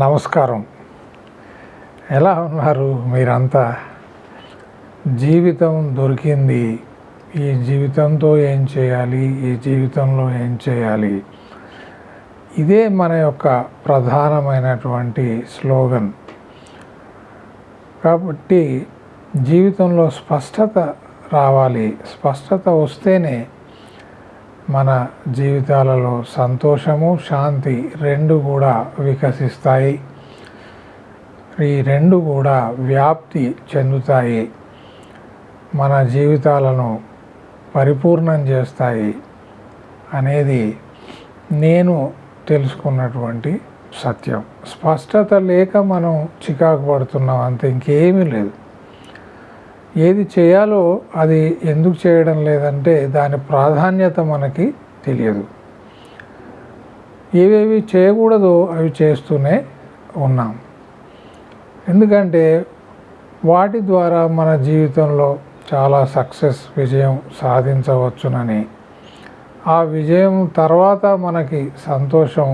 నమస్కారం. ఎలా ఉన్నారు మీరంతా? జీవితం దొరికింది, ఈ జీవితంతో ఏం చేయాలి, ఈ జీవితంలో ఏం చేయాలి, ఇదే మన యొక్క ప్రధానమైనటువంటి స్లోగన్. కాబట్టి జీవితంలో స్పష్టత రావాలి. స్పష్టత వస్తేనే మన జీవితాలలో సంతోషము, శాంతి రెండు కూడా వికసిస్తాయి. ఈ రెండు కూడా వ్యాప్తి చెందుతాయి, మన జీవితాలను పరిపూర్ణం చేస్తాయి అనేది నేను తెలుసుకున్నటువంటి సత్యం. స్పష్టత లేక మనం చికాకు పడుతున్నాం, అంత ఇంకేమీ లేదు. ఏది చేయాలో అది ఎందుకు చేయడం లేదంటే దాని ప్రాధాన్యత మనకి తెలియదు. ఏవేవి చేయకూడదో అవి చేస్తూనే ఉన్నాం. ఎందుకంటే వాటి ద్వారా మన జీవితంలో చాలా విజయం సాధించవచ్చునని, ఆ విజయం తర్వాత మనకి సంతోషం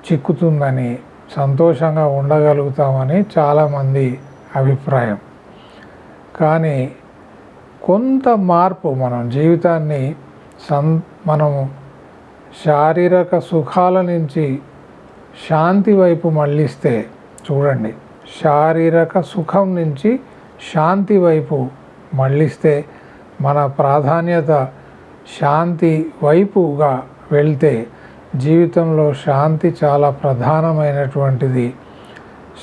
చిక్కుతుందని, సంతోషంగా ఉండగలుగుతామని చాలామంది అభిప్రాయం. కానీ కొంత మార్పు మనం జీవితాన్ని మనము శారీరక సుఖాల నుంచి శాంతి వైపు మళ్ళిస్తే, చూడండి, శారీరక సుఖం నుంచి శాంతి వైపు మళ్ళిస్తే, మన ప్రాధాన్యత శాంతి వైపుగా వెళ్తే, జీవితంలో శాంతి చాలా ప్రధానమైనటువంటిది.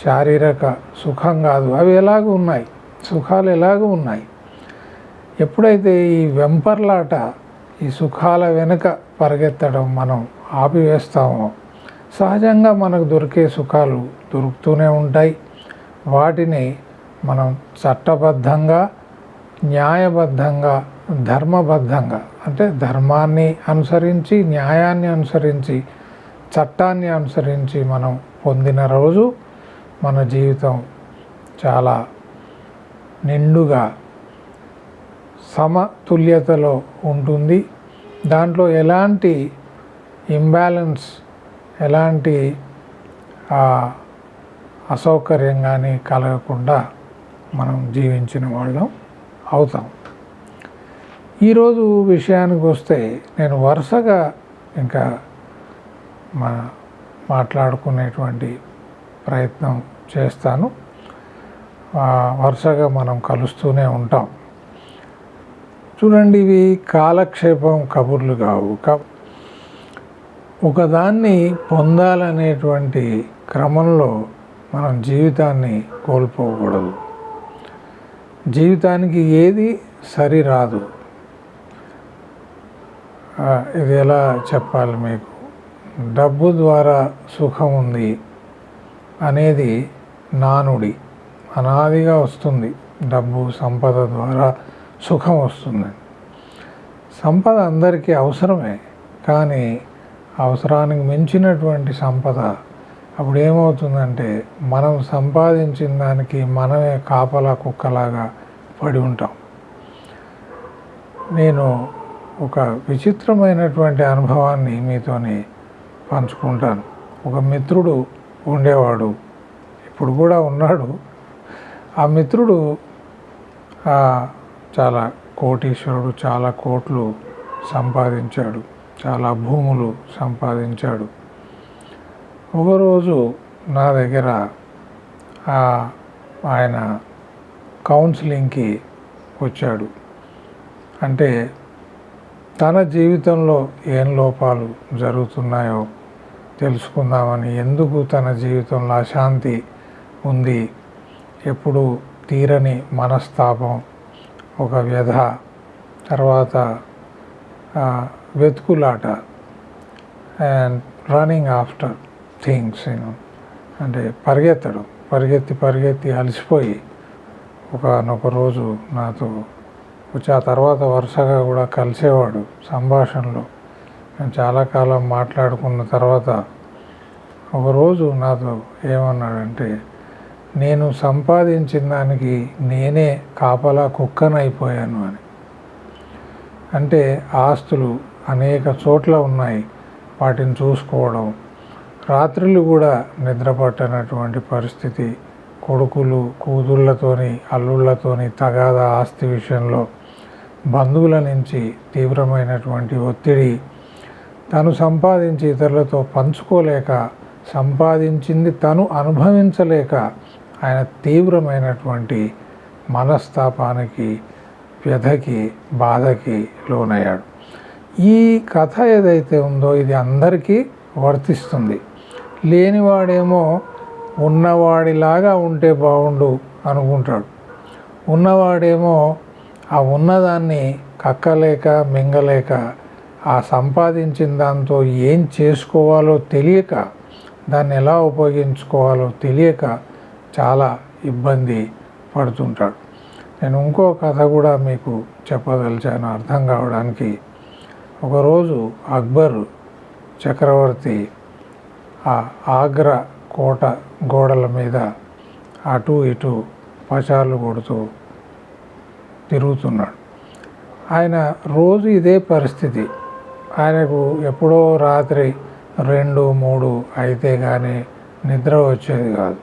శారీరక సుఖం కాదు, అవి ఎలాగ ఉన్నాయి, సుఖాలు ఎలాగూ ఉన్నాయి. ఎప్పుడైతే ఈ వెంపర్లాట, ఈ సుఖాల వెనుక పరిగెత్తడం మనం ఆపివేస్తామో, సహజంగా మనకు దొరికే సుఖాలు దొరుకుతూనే ఉంటాయి. వాటిని మనం చట్టబద్ధంగా, న్యాయబద్ధంగా, ధర్మబద్ధంగా, అంటే ధర్మాన్ని అనుసరించి, న్యాయాన్ని అనుసరించి, చట్టాన్ని అనుసరించి మనం పొందిన రోజు మన జీవితం చాలా నిండుగా సమతుల్యతలో ఉంటుంది. దాంట్లో ఎలాంటి ఇంబ్యాలెన్స్, ఎలాంటి అసౌకర్యం కానీ కలగకుండా మనం జీవించిన వాళ్ళం అవుతాం. ఈరోజు విషయానికి వస్తే నేను వరుసగా ఇంకా మాట్లాడుకునేటువంటి ప్రయత్నం చేస్తాను. వరుసగా మనం కలుస్తూనే ఉంటాం. చూడండి, ఇవి కాలక్షేపం కబుర్లు కావు. ఒకదాన్ని పొందాలనేటువంటి క్రమంలో మనం జీవితాన్ని కోల్పోకూడదు. జీవితానికి ఏది సరిరాదు. ఇది ఎలా చెప్పాలి మీకు? డబ్బు ద్వారా సుఖం ఉంది అనేది నానుడి, అనాదిగా వస్తుంది. డబ్బు, సంపద ద్వారా సుఖం వస్తుంది. సంపద అందరికీ అవసరమే, కానీ అవసరానికి మించినటువంటి సంపద అప్పుడు ఏమవుతుందంటే, మనం సంపాదించిన దానికి మనమే కాపలా కుక్కలాగా పడి ఉంటాం. నేను ఒక విచిత్రమైనటువంటి అనుభవాన్ని మీతోని పంచుకుంటాను. ఒక మిత్రుడు ఉండేవాడు, ఇప్పుడు కూడా ఉన్నాడు. ఆ మిత్రుడు చాలా కోటీశ్వరుడు, చాలా కోట్లు సంపాదించాడు, చాలా భూములు సంపాదించాడు. ఒకరోజు నా దగ్గర ఆయన కౌన్సిలింగ్కి వచ్చాడు. అంటే తన జీవితంలో ఏం లోపాలు జరుగుతున్నాయో తెలుసుకుందామని, ఎందుకు తన జీవితంలో అశాంతి ఉంది, ఎప్పుడు తీరని మనస్తాపం, ఒక వ్యధ, తర్వాత వెతుకులాట, అండ్ రన్నింగ్ ఆఫ్టర్ థింగ్స్, అంటే పరిగెత్తి అలసిపోయి ఒకనొక రోజు నాతో వచ్చి, ఆ తర్వాత వరుసగా కూడా కలిసేవాడు సంభాషణలో. నేను చాలా కాలం మాట్లాడుకున్న తర్వాత ఒకరోజు నాతో ఏమన్నాడంటే, నేను సంపాదించిన దానికి నేనే కాపలా కుక్కనైపోయాను అని. అంటే ఆస్తులు అనేక చోట్ల ఉన్నాయి, వాటిని చూసుకోవడం, రాత్రులు కూడా నిద్ర పట్టనటువంటి పరిస్థితి. కొడుకులు కూతుళ్ళతోని అల్లుళ్ళతోని తగాదా ఆస్తి విషయంలో, బంధువుల నుంచి తీవ్రమైనటువంటి ఒత్తిడి, తను సంపాదించి ఇతరులతో పంచుకోలేక, సంపాదించింది తను అనుభవించలేక ఆయన తీవ్రమైనటువంటి మనస్తాపానికి, వ్యధకి, బాధకి లోనయ్యాడు. ఈ కథ ఏదైతే ఉందో ఇది అందరికీ వర్తిస్తుంది. లేనివాడేమో ఉన్నవాడిలాగా ఉంటే బాగుండు అనుకుంటాడు. ఉన్నవాడేమో ఆ ఉన్నదాన్ని కక్కలేక మింగలేక, ఆ సంపాదించిన దాంతో ఏం చేసుకోవాలో తెలియక, దాన్ని ఎలా ఉపయోగించుకోవాలో తెలియక చాలా ఇబ్బంది పడుతుంటాడు. నేను ఇంకో కథ కూడా మీకు చెప్పదలిచాను అర్థం కావడానికి. ఒకరోజు అక్బర్ చక్రవర్తి ఆ ఆగ్రా కోట గోడల మీద అటు ఇటు పచార్లు కొడుతూ తిరుగుతున్నాడు. ఆయన రోజు ఇదే పరిస్థితి. ఆయనకు ఎప్పుడో రాత్రి 2-3 అయితే కానీ నిద్ర వచ్చేది కాదు.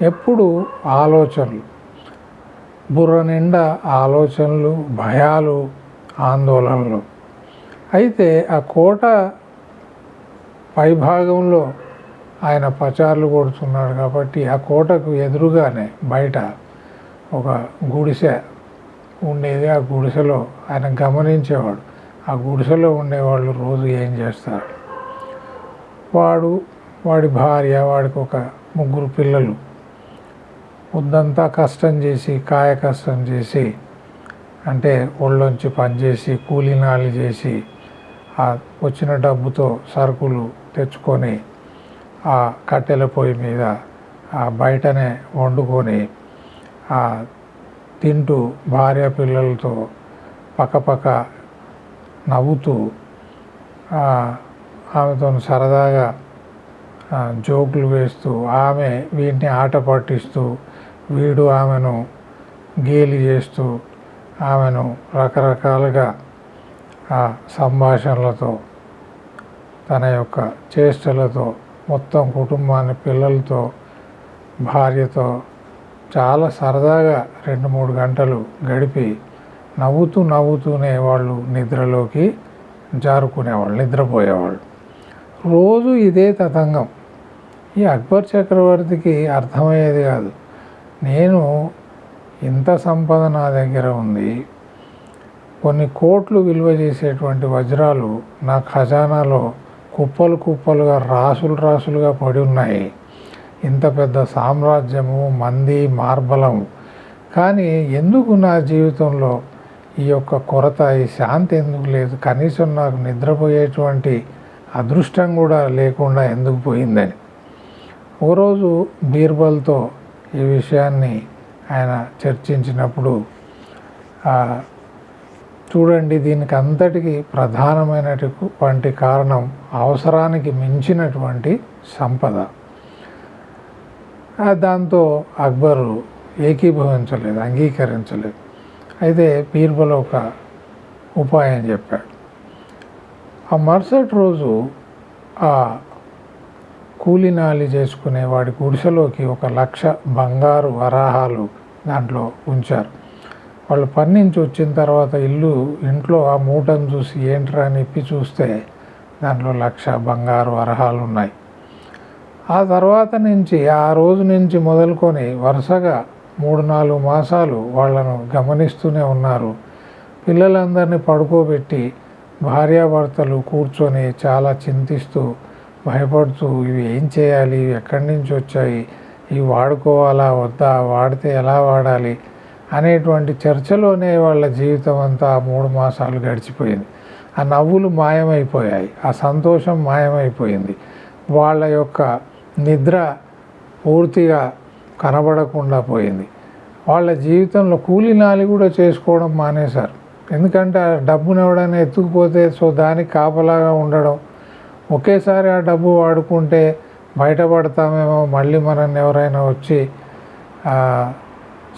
ఎప్పుడు ఆలోచనలు, బుర్ర నిండా ఆలోచనలు, భయాలు, ఆందోళనలు. అయితే ఆ కోట పైభాగంలో ఆయన పచార్లు కొడుతున్నాడు కాబట్టి ఆ కోటకు ఎదురుగానే బయట ఒక గుడిసె ఉండేది. ఆ గుడిసెలో ఆయన గమనించేవాడు, ఆ గుడిసెలో ఉండేవాళ్ళు రోజు ఏం చేస్తారు. వాడి భార్య, వాడికి ఒక 3 పిల్లలు పొద్దంతా కష్టం చేసి, కాయ కష్టం చేసి, అంటే ఒళ్ళొంచి పనిచేసి, కూలీనాలి చేసి, ఆ వచ్చిన డబ్బుతో సరుకులు తెచ్చుకొని ఆ కట్టెల పొయ్యి మీద ఆ బయటనే వండుకొని తింటూ భార్య పిల్లలతో పక్కపక్క నవ్వుతూ ఆమెతో సరదాగా జోకులు వేస్తూ, ఆమె వీటిని ఆట పట్టిస్తూ, వీడు ఆమెను గేలి చేస్తూ, ఆమెను రకరకాలుగా సంభాషణలతో, తన యొక్క చేష్టలతో మొత్తం కుటుంబాన్ని, పిల్లలతో, భార్యతో చాలా సరదాగా 2-3 గంటలు గడిపి నవ్వుతూనే వాళ్ళు నిద్రలోకి జారుకునేవాళ్ళు, నిద్రపోయేవాళ్ళు. రోజు ఇదే తతంగం. ఈ అక్బర్ చక్రవర్తికి అర్థమయ్యేది కాదు. నేను ఇంత సంపద నా దగ్గర ఉంది, కొన్ని కోట్లు విలువ చేసేటువంటి వజ్రాలు నా ఖజానాలో కుప్పలు కుప్పలుగా రాసులుగా పడి ఉన్నాయి. ఇంత పెద్ద సామ్రాజ్యము, మంది, మార్బలం, కానీ ఎందుకు నా జీవితంలో ఈ యొక్క కొరత, ఈ శాంతి ఎందుకు లేదు? కనీసం నాకు నిద్రపోయేటువంటి అదృష్టం కూడా లేకుండా ఎందుకు పోయిందని ఒకరోజు బీర్బల్తో ఈ విషయాన్ని ఆయన చర్చించినప్పుడు, చూడండి, దీనికి అంతటికి ప్రధానమైనటువంటి కారణం అవసరానికి మించినటువంటి సంపద. దాంతో అక్బరు ఏకీభవించలేదు, అంగీకరించలేదు. అయితే బీర్బల్ ఒక ఉపాయం చెప్పాడు. ఆ మరుసటి రోజు ఆ కూలినాలి చేసుకునే వాడి గుడిసెలోకి 1,00,000 బంగారు వరాహాలు దాంట్లో ఉంచారు. వాళ్ళు పని నుంచి వచ్చిన తర్వాత ఇంట్లో ఆ మూటను చూసి ఏంట్రా అని ఇప్పి చూస్తే దాంట్లో 1,00,000 బంగారు వరహాలు ఉన్నాయి. ఆ తర్వాత నుంచి, ఆ రోజు నుంచి మొదలుకొని వరుసగా 3-4 మాసాలు వాళ్ళను గమనిస్తూనే ఉన్నారు. పిల్లలందరినీ పడుకోబెట్టి భార్యాభర్తలు కూర్చొని చాలా చింతిస్తూ, భయపడుతూ, ఇవి ఏం చేయాలి, ఇవి ఎక్కడి నుంచి వచ్చాయి, ఇవి వాడుకోవాలా వద్దా, వాడితే ఎలా వాడాలి అనేటువంటి చర్చలోనే వాళ్ళ జీవితం అంతా 3 మాసాలు గడిచిపోయింది. ఆ నవ్వులు మాయమైపోయాయి, ఆ సంతోషం మాయమైపోయింది. వాళ్ళ యొక్క నిద్ర పూర్తిగా కనబడకుండా పోయింది. వాళ్ళ జీవితంలో కూలీనాలి కూడా చేసుకోవడం మానేశారు. ఎందుకంటే ఆ డబ్బును ఎవడైనా ఎత్తుకుపోతే దానికి కాపలాగా ఉండడం, ఒకేసారి ఆ డబ్బు వాడుకుంటే బయటపడతామేమో, మళ్ళీ మనల్ని ఎవరైనా వచ్చి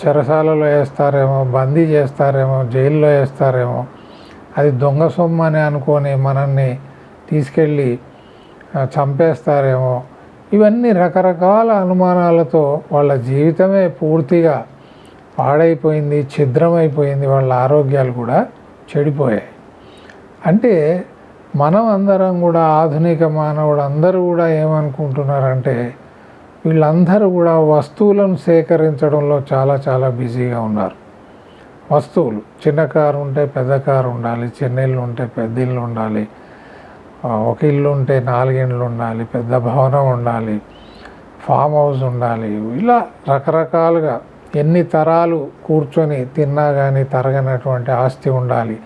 చెరసాలలో వేస్తారేమో, బందీ చేస్తారేమో, జైల్లో వేస్తారేమో, అది దొంగ సొమ్ము అని అనుకొని మనల్ని తీసుకెళ్ళి చంపేస్తారేమో, ఇవన్నీ రకరకాల అనుమానాలతో వాళ్ళ జీవితమే పూర్తిగా పాడైపోయింది, ఛిద్రమైపోయింది, వాళ్ళ ఆరోగ్యాలు కూడా చెడిపోయాయి. అంటే మనం అందరం కూడా, ఆధునిక మానవుడు అందరూ కూడా ఏమనుకుంటున్నారంటే వీళ్ళందరూ కూడా వస్తువులను సేకరించడంలో చాలా చాలా బిజీగా ఉన్నారు. వస్తువులు, చిన్న కారు ఉంటే పెద్ద కారు ఉండాలి, చిన్న ఇల్లు ఉంటే పెద్ద ఇల్లు ఉండాలి, ఒక ఇల్లు ఉంటే 4 ఇండ్లు ఉండాలి, పెద్ద భవనం ఉండాలి, ఫామ్ హౌస్ ఉండాలి, ఇలా రకరకాలుగా ఎన్ని తరాలు కూర్చొని తిన్నా కానీ తరగనటువంటి ఆస్తి ఉండాలి.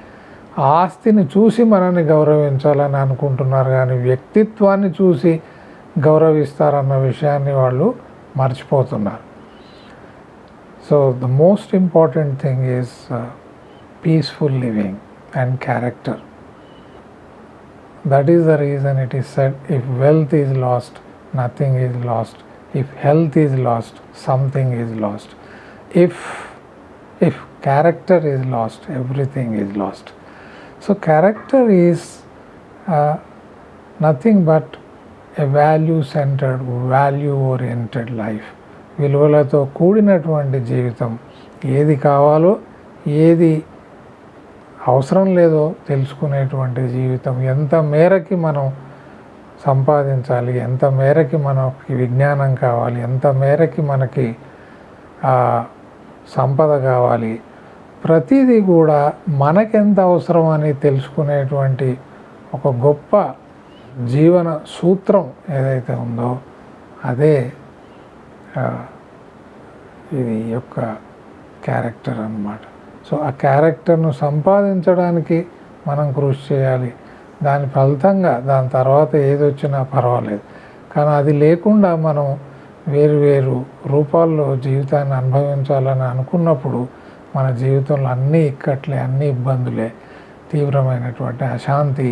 ఆ ఆస్తిని చూసి మనల్ని గౌరవించాలని అనుకుంటున్నారు, కానీ వ్యక్తిత్వాన్ని చూసి గౌరవిస్తారన్న విషయాన్ని వాళ్ళు మర్చిపోతున్నారు. So the most important thing is peaceful living and character. That is the reason it is said, if wealth is lost, nothing is lost. If health is lost, something is lost. If character is lost, everything is lost. So character is nothing but a value-centered, value-oriented life. విలువలతో కూడినటువంటి జీవితం. ఏది కావాలో ఏది అవసరం లేదో తెలుసుకునేటువంటి జీవితం. ఎంత మేరకి మనం సంపాదించాలి, ఎంత మేరకి మనకి విజ్ఞానం కావాలి, ఎంత మేరకి మనకి సంపద కావాలి, ప్రతిదీ కూడా మనకెంత అవసరం అని తెలుసుకునేటువంటి ఒక గొప్ప జీవన సూత్రం ఏదైతే ఉందో అదే ఇది యొక్క క్యారెక్టర్ అన్నమాట. సో ఆ క్యారెక్టర్ను సంపాదించడానికి మనం కృషి చేయాలి. దాని ఫలితంగా దాని తర్వాత ఏది వచ్చినా పర్వాలేదు, కానీ అది లేకుండా మనం వేరు వేరు రూపాల్లో జీవితాన్ని అనుభవించాలని అనుకున్నప్పుడు మన జీవితంలో అన్నీ ఇక్కట్లే, అన్ని ఇబ్బందులే, తీవ్రమైనటువంటి అశాంతి,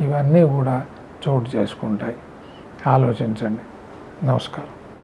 ఇవన్నీ కూడా చోటు చేసుకుంటాయి. ఆలోచించండి. నమస్కారం.